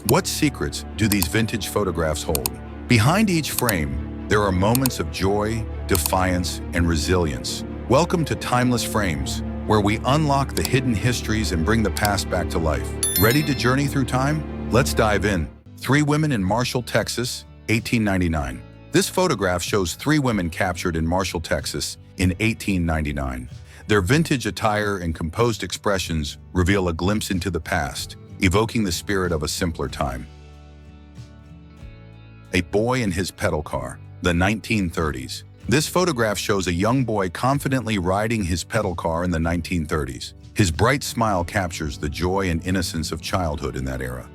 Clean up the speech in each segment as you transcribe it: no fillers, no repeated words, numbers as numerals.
What secrets do these vintage photographs hold? Behind each frame, there are moments of joy, defiance, and resilience. Welcome to Timeless Frames, where we unlock the hidden histories and bring the past back to life. Ready to journey through time? Let's dive in. 3 women in Marshall, Texas, 1899. This photograph shows 3 women captured in Marshall, Texas in 1899. Their vintage attire and composed expressions reveal a glimpse into the past, evoking the spirit of a simpler time. A boy in his pedal car, the 1930s. This photograph shows a young boy confidently riding his pedal car in the 1930s. His bright smile captures the joy and innocence of childhood in that era.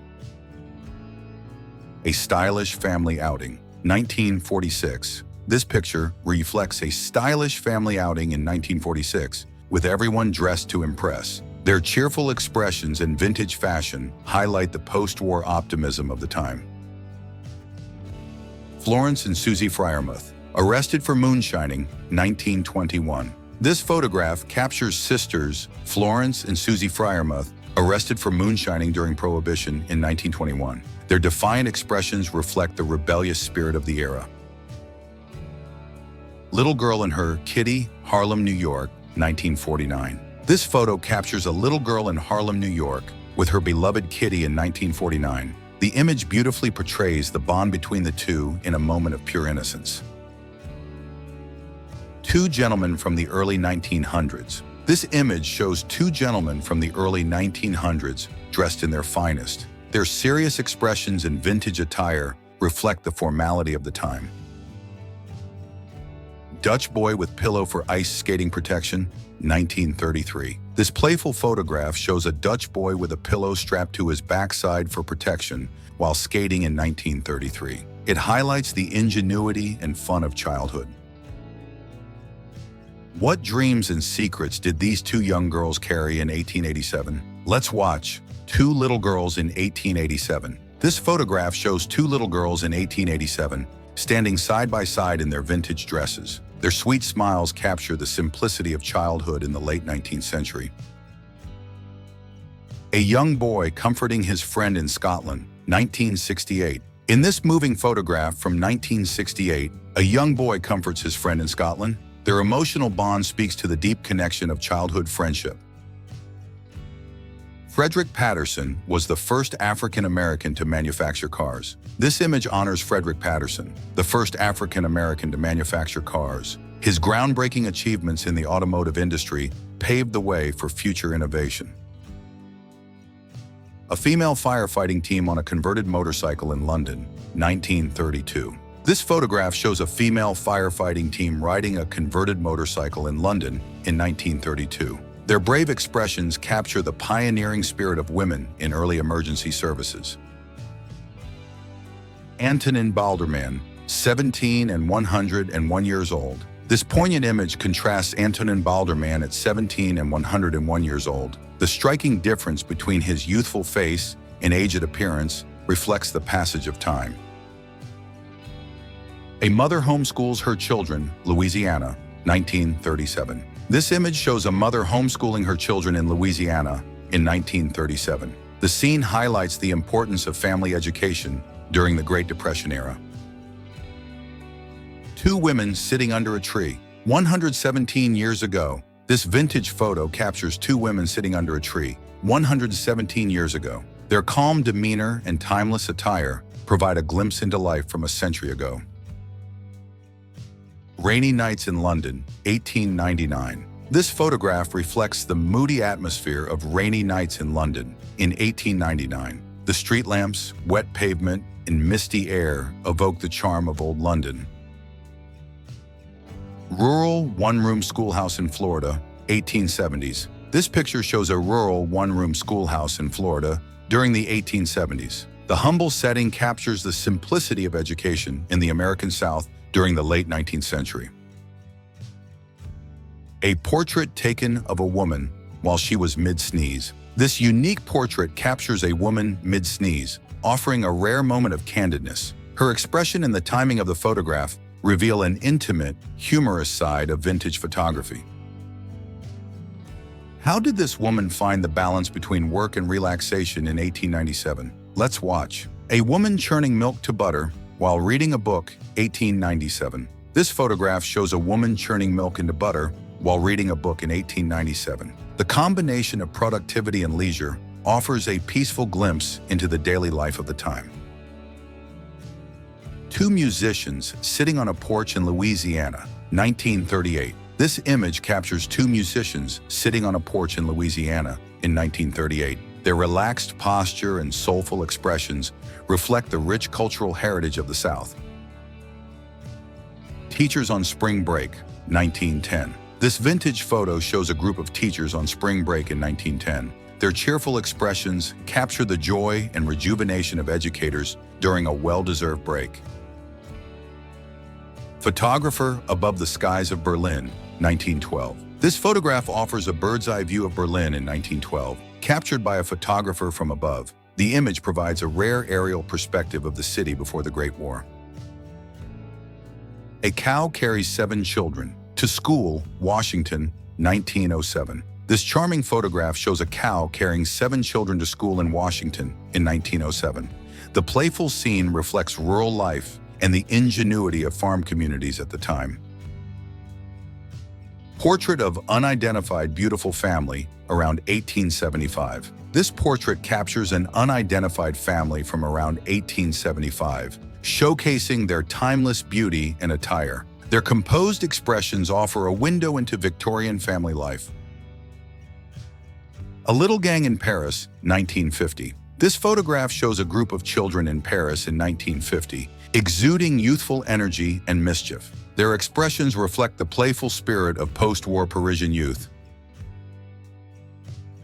A stylish family outing, 1946. This picture reflects a stylish family outing in 1946, with everyone dressed to impress. Their cheerful expressions and vintage fashion highlight the post-war optimism of the time. Florence and Susie Fryermuth, arrested for moonshining, 1921. This photograph captures sisters Florence and Susie Fryermuth, arrested for moonshining during Prohibition in 1921. Their defiant expressions reflect the rebellious spirit of the era. Little girl and her kitty, Harlem, New York, 1949. This photo captures a little girl in Harlem, New York, with her beloved kitty in 1949. The image beautifully portrays the bond between the two in a moment of pure innocence. 2 gentlemen from the early 1900s. This image shows 2 gentlemen from the early 1900s dressed in their finest. Their serious expressions and vintage attire reflect the formality of the time. Dutch boy with pillow for ice skating protection, 1933. This playful photograph shows a Dutch boy with a pillow strapped to his backside for protection while skating in 1933. It highlights the ingenuity and fun of childhood. What dreams and secrets did these 2 young girls carry in 1887? Let's watch 2 Little Girls in 1887. This photograph shows 2 little girls in 1887 standing side by side in their vintage dresses. Their sweet smiles capture the simplicity of childhood in the late 19th century. A young boy comforting his friend in Scotland, 1968. In this moving photograph from 1968, a young boy comforts his friend in Scotland. Their emotional bond speaks to the deep connection of childhood friendship. Frederick Patterson was the first African American to manufacture cars. This image honors Frederick Patterson, the first African American to manufacture cars. His groundbreaking achievements in the automotive industry paved the way for future innovation. A female firefighting team on a converted motorcycle in London, 1932. This photograph shows a female firefighting team riding a converted motorcycle in London in 1932. Their brave expressions capture the pioneering spirit of women in early emergency services. Antonin Balderman, 17 and 101 years old. This poignant image contrasts Antonin Balderman at 17 and 101 years old. The striking difference between his youthful face and aged appearance reflects the passage of time. A mother homeschools her children, Louisiana, 1937. This image shows a mother homeschooling her children in Louisiana in 1937. The scene highlights the importance of family education during the Great Depression era. 2 women sitting under a tree. 117 years ago, this vintage photo captures 2 women sitting under a tree. 117 years ago. Their calm demeanor and timeless attire provide a glimpse into life from a century ago. Rainy Nights in London, 1899. This photograph reflects the moody atmosphere of rainy nights in London in 1899. The street lamps, wet pavement, and misty air evoke the charm of old London. Rural one-room schoolhouse in Florida, 1870s. This picture shows a rural one-room schoolhouse in Florida during the 1870s. The humble setting captures the simplicity of education in the American South during the late 19th century. A portrait taken of a woman while she was mid-sneeze. This unique portrait captures a woman mid-sneeze, offering a rare moment of candidness. Her expression and the timing of the photograph reveal an intimate, humorous side of vintage photography. How did this woman find the balance between work and relaxation in 1897? Let's watch. A woman churning milk to butter while reading a book, 1897. This photograph shows a woman churning milk into butter while reading a book in 1897. The combination of productivity and leisure offers a peaceful glimpse into the daily life of the time. Two musicians sitting on a porch in Louisiana, 1938. This image captures two musicians sitting on a porch in Louisiana in 1938. Their relaxed posture and soulful expressions reflect the rich cultural heritage of the South. Teachers on spring break, 1910. This vintage photo shows a group of teachers on spring break in 1910. Their cheerful expressions capture the joy and rejuvenation of educators during a well-deserved break. Photographer above the skies of Berlin, 1912. This photograph offers a bird's-eye view of Berlin in 1912, captured by a photographer from above. The image provides a rare aerial perspective of the city before the Great War. A cow carries 7 children to school, Washington, 1907. This charming photograph shows a cow carrying 7 children to school in Washington in 1907. The playful scene reflects rural life and the ingenuity of farm communities at the time. Portrait of unidentified beautiful family around 1875. This portrait captures an unidentified family from around 1875, showcasing their timeless beauty and attire. Their composed expressions offer a window into Victorian family life. A little gang in Paris, 1950. This photograph shows a group of children in Paris in 1950, exuding youthful energy and mischief. Their expressions reflect the playful spirit of post-war Parisian youth.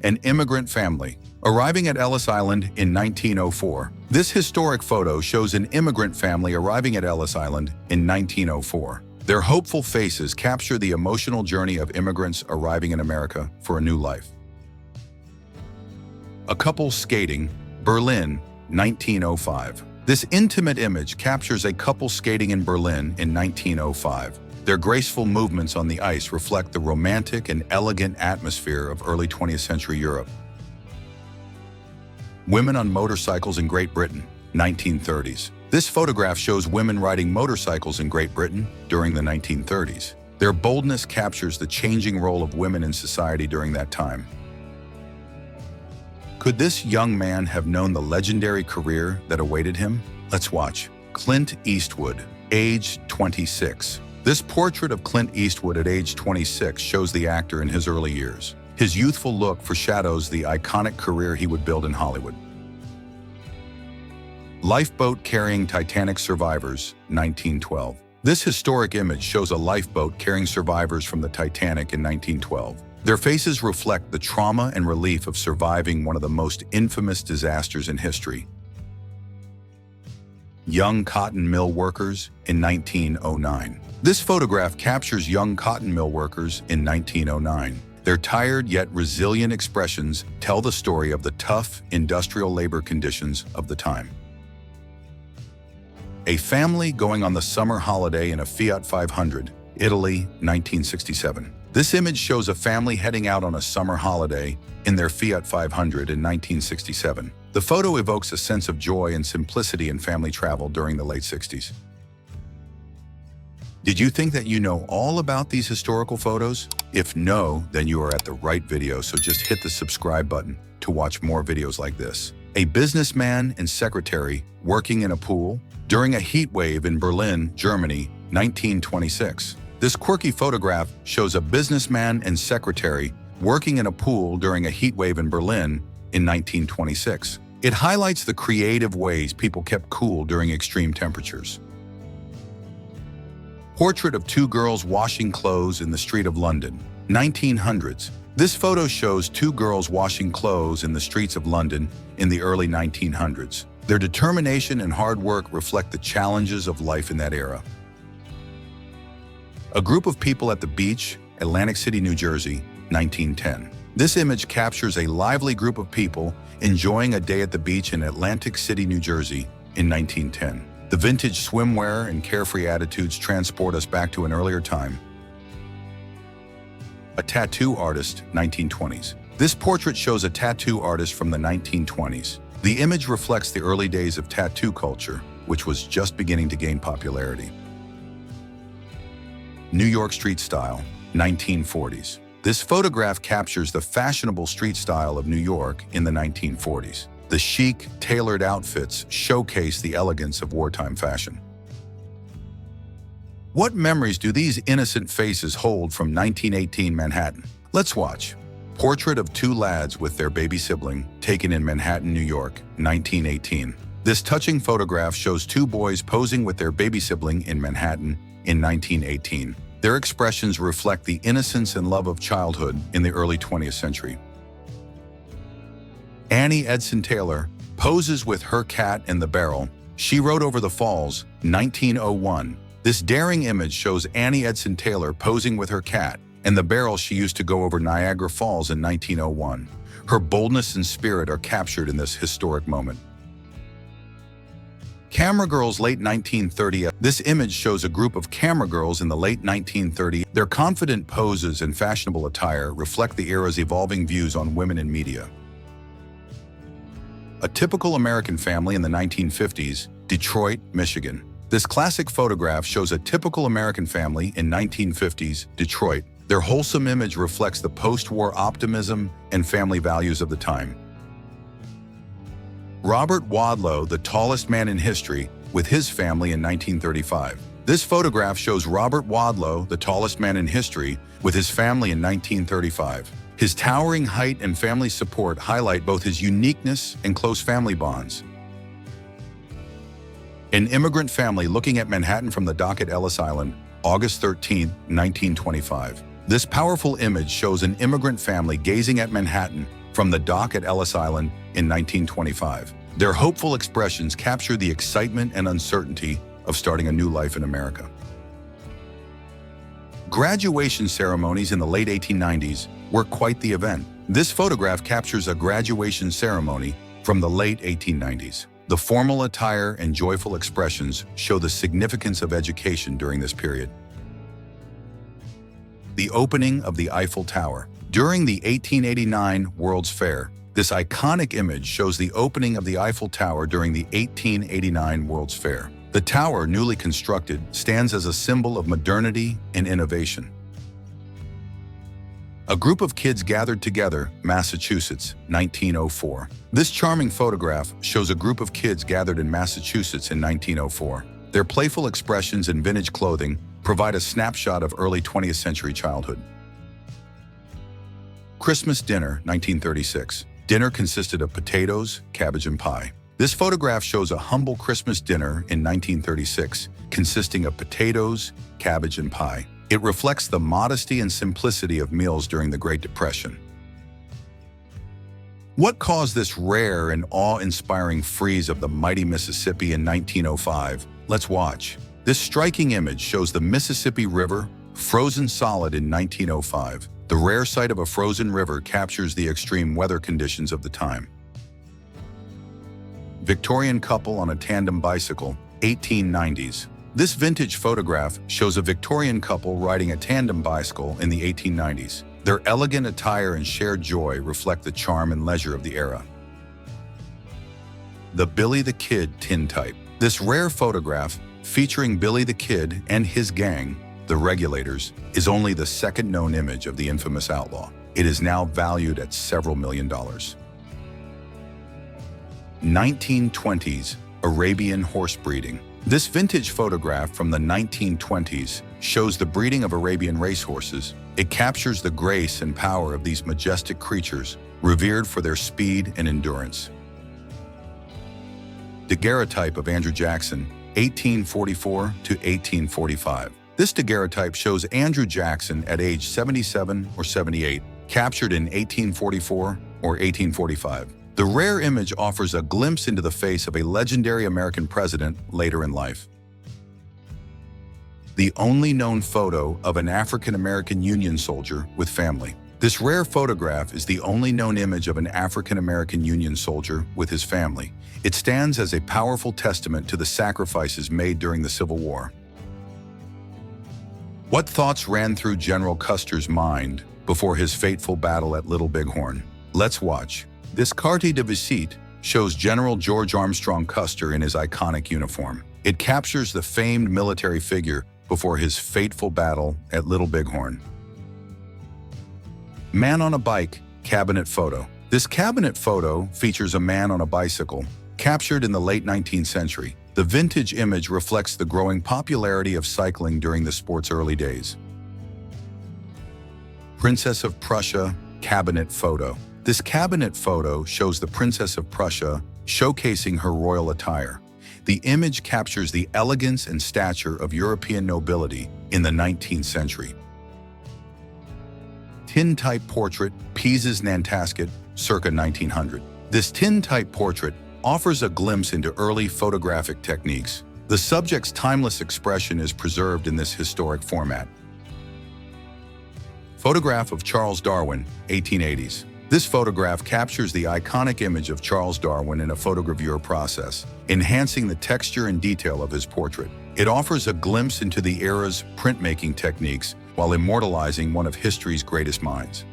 An immigrant family, arriving at Ellis Island in 1904. This historic photo shows an immigrant family arriving at Ellis Island in 1904. Their hopeful faces capture the emotional journey of immigrants arriving in America for a new life. A couple skating, Berlin, 1905. This intimate image captures a couple skating in Berlin in 1905. Their graceful movements on the ice reflect the romantic and elegant atmosphere of early 20th century Europe. Women on motorcycles in Great Britain, 1930s. This photograph shows women riding motorcycles in Great Britain during the 1930s. Their boldness captures the changing role of women in society during that time. Could this young man have known the legendary career that awaited him? Let's watch. Clint Eastwood, age 26. This portrait of Clint Eastwood at age 26 shows the actor in his early years. His youthful look foreshadows the iconic career he would build in Hollywood. Lifeboat carrying Titanic survivors, 1912. This historic image shows a lifeboat carrying survivors from the Titanic in 1912. Their faces reflect the trauma and relief of surviving one of the most infamous disasters in history. Young cotton mill workers in 1909. This photograph captures young cotton mill workers in 1909. Their tired yet resilient expressions tell the story of the tough industrial labor conditions of the time. A family going on the summer holiday in a Fiat 500, Italy, 1967. This image shows a family heading out on a summer holiday in their Fiat 500 in 1967. The photo evokes a sense of joy and simplicity in family travel during the late 60s. Did you think that you know all about these historical photos? If no, then you are at the right video, so just hit the subscribe button to watch more videos like this. A businessman and secretary working in a pool during a heat wave in Berlin, Germany, 1926. This quirky photograph shows a businessman and secretary working in a pool during a heat wave in Berlin in 1926. It highlights the creative ways people kept cool during extreme temperatures. Portrait of two girls washing clothes in the street of London, 1900s. This photo shows two girls washing clothes in the streets of London in the early 1900s. Their determination and hard work reflect the challenges of life in that era. A group of people at the beach, Atlantic City, New Jersey, 1910. This image captures a lively group of people enjoying a day at the beach in Atlantic City, New Jersey, in 1910. The vintage swimwear and carefree attitudes transport us back to an earlier time. A tattoo artist, 1920s. This portrait shows a tattoo artist from the 1920s. The image reflects the early days of tattoo culture, which was just beginning to gain popularity. New York street style, 1940s. This photograph captures the fashionable street style of New York in the 1940s. The chic, tailored outfits showcase the elegance of wartime fashion. What memories do these innocent faces hold from 1918 Manhattan? Let's watch. Portrait of two lads with their baby sibling, taken in Manhattan, New York, 1918. This touching photograph shows two boys posing with their baby sibling in Manhattan in 1918. Their expressions reflect the innocence and love of childhood in the early 20th century. Annie Edson Taylor poses with her cat in the barrel. She wrote over the falls, 1901. This daring image shows Annie Edson Taylor posing with her cat and the barrel she used to go over Niagara Falls in 1901. Her boldness and spirit are captured in this historic moment. Camera girls, late 1930. This image shows a group of camera girls in the late 1930s. Their confident poses and fashionable attire reflect the era's evolving views on women in media. A typical American family in the 1950s, Detroit, Michigan. This classic photograph shows a typical American family in 1950s Detroit. Their wholesome image reflects the post-war optimism and family values of the time. Robert Wadlow, the tallest man in history, with his family in 1935. This photograph shows Robert Wadlow, the tallest man in history, with his family in 1935. His towering height and family support highlight both his uniqueness and close family bonds. An immigrant family looking at Manhattan from the dock at Ellis Island, August 13, 1925. This powerful image shows an immigrant family gazing at Manhattan from the dock at Ellis Island in 1925. Their hopeful expressions capture the excitement and uncertainty of starting a new life in America. Graduation ceremonies in the late 1890s were quite the event. This photograph captures a graduation ceremony from the late 1890s. The formal attire and joyful expressions show the significance of education during this period. The opening of the Eiffel Tower. During the 1889 World's Fair, this iconic image shows the opening of the Eiffel Tower during the 1889 World's Fair. The tower, newly constructed, stands as a symbol of modernity and innovation. A group of kids gathered together, Massachusetts, 1904. This charming photograph shows a group of kids gathered in Massachusetts in 1904. Their playful expressions and vintage clothing provide a snapshot of early 20th century childhood. Christmas dinner, 1936. Dinner consisted of potatoes, cabbage, and pie. This photograph shows a humble Christmas dinner in 1936, consisting of potatoes, cabbage, and pie. It reflects the modesty and simplicity of meals during the Great Depression. What caused this rare and awe-inspiring freeze of the mighty Mississippi in 1905? Let's watch. This striking image shows the Mississippi River frozen solid in 1905. The rare sight of a frozen river captures the extreme weather conditions of the time. Victorian couple on a tandem bicycle, 1890s. This vintage photograph shows a Victorian couple riding a tandem bicycle in the 1890s. Their elegant attire and shared joy reflect the charm and leisure of the era. The Billy the Kid tintype. This rare photograph, featuring Billy the Kid and his gang, the Regulators, is only the second known image of the infamous outlaw. It is now valued at several $1 million. 1920s Arabian horse breeding. This vintage photograph from the 1920s shows the breeding of Arabian racehorses. It captures the grace and power of these majestic creatures, revered for their speed and endurance. Daguerreotype of Andrew Jackson, 1844 to 1845. This daguerreotype shows Andrew Jackson at age 77 or 78, captured in 1844 or 1845. The rare image offers a glimpse into the face of a legendary American president later in life. The only known photo of an African-American Union soldier with family. This rare photograph is the only known image of an African-American Union soldier with his family. It stands as a powerful testament to the sacrifices made during the Civil War. What thoughts ran through General Custer's mind before his fateful battle at Little Bighorn? Let's watch. This carte de visite shows General George Armstrong Custer in his iconic uniform. It captures the famed military figure before his fateful battle at Little Bighorn. Man on a bike, cabinet photo. This cabinet photo features a man on a bicycle, captured in the late 19th century. The vintage image reflects the growing popularity of cycling during the sport's early days. Princess of Prussia, cabinet photo. This cabinet photo shows the Princess of Prussia showcasing her royal attire. The image captures the elegance and stature of European nobility in the 19th century. Tin-type portrait, Pisa's Nantasket, circa 1900. This tin-type portrait offers a glimpse into early photographic techniques. The subject's timeless expression is preserved in this historic format. Photograph of Charles Darwin, 1880s. This photograph captures the iconic image of Charles Darwin in a photogravure process, enhancing the texture and detail of his portrait. It offers a glimpse into the era's printmaking techniques while immortalizing one of history's greatest minds.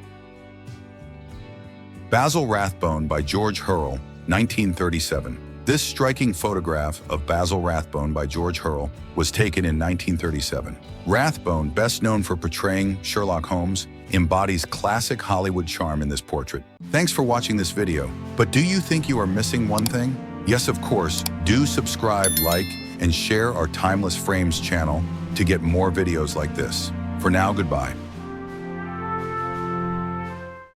Basil Rathbone by George Hurrell, 1937. This striking photograph of Basil Rathbone by George Hurrell was taken in 1937. Rathbone, best known for portraying Sherlock Holmes, embodies classic Hollywood charm in this portrait. Thanks for watching this video. But do you think you are missing one thing? Yes, of course. Do subscribe, like, and share our Timeless Frames channel to get more videos like this. For now, goodbye.